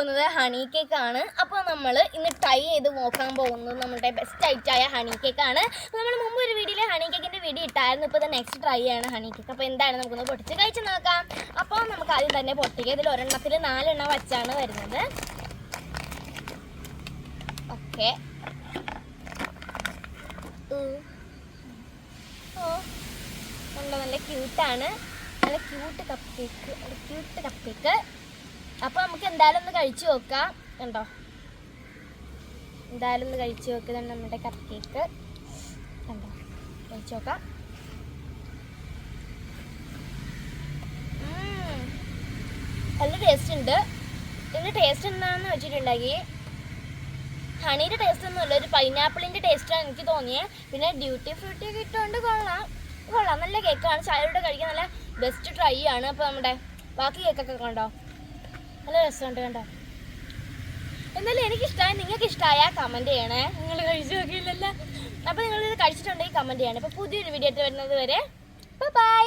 പോകുന്നത് ഹണി കേക്കാണ്. അപ്പോൾ നമ്മൾ ഇന്ന് ട്രൈ ചെയ്ത് നോക്കാൻ പോകുന്നത് നമ്മുടെ ബെസ്റ്റ് ഐറ്റായ ഹണി കേക്കാണ്. അപ്പോൾ നമ്മൾ മുമ്പ് ഒരു വീഡിയോയിൽ ഹണി കേക്കിൻ്റെ വീഡിയോ ഇട്ടായിരുന്നു. ഇപ്പോൾ ഇത് നെക്സ്റ്റ് ട്രൈ ആണ് ഹണി കേക്ക്. അപ്പോൾ എന്താണ് നമുക്കൊന്ന് പൊട്ടിച്ച് കഴിച്ച് നോക്കാം. അപ്പോൾ നമുക്ക് ആദ്യം തന്നെ പൊട്ടിക്കുക. ഇതിൽ ഒരെണ്ണത്തിൽ 4 എണ്ണം വച്ചാണ് വരുന്നത്. ഓക്കെ, നല്ല ക്യൂട്ടാണ്, നല്ല ക്യൂട്ട് കപ്പ് കേക്ക്. അപ്പോൾ നമുക്ക് എന്തായാലും ഒന്ന് കഴിച്ചു നോക്കാം. കണ്ടോ, എന്തായാലും ഒന്ന് കഴിച്ചു നോക്കുന്നത് നമ്മുടെ കപ്പ് കേക്ക്. കണ്ടോ, കഴിച്ചു നോക്കാം. നല്ല ടേസ്റ്റ് ഉണ്ട്. ഇതിൻ്റെ ടേസ്റ്റ് എന്താണെന്ന് വെച്ചിട്ടുണ്ടെങ്കിൽ ഹണിയുടെ ടേസ്റ്റ് ഒന്നുമില്ല, ഒരു പൈനാപ്പിളിൻ്റെ ടേസ്റ്റാണ് എനിക്ക് തോന്നിയത്. പിന്നെ ഡ്യൂട്ടി ഫ്രൂട്ടി ഒക്കെ ഇട്ടുകൊണ്ട് കൊള്ളാം, നല്ല കേക്കാണ്. ചായയോടെ കഴിക്കാൻ നല്ല ബെസ്റ്റ് ട്രൈ ആണ്. അപ്പോൾ നമ്മുടെ ബാക്കി കേക്കൊക്കെ കണ്ടോ, നല്ല രസമുണ്ട്. കണ്ടോ, എന്നാലും എനിക്കിഷ്ടമായി. നിങ്ങൾക്ക് ഇഷ്ടമായാൽ കമൻറ്റ് ചെയ്യണേ. നിങ്ങൾ കഴിച്ചു നോക്കിയില്ലല്ലോ. അപ്പോൾ നിങ്ങളിത് കഴിച്ചിട്ടുണ്ടെങ്കിൽ കമൻറ്റ് ചെയ്യണം. അപ്പോൾ പുതിയൊരു വീഡിയോ ആയിട്ട് വരുന്നത് വരെ ബൈ.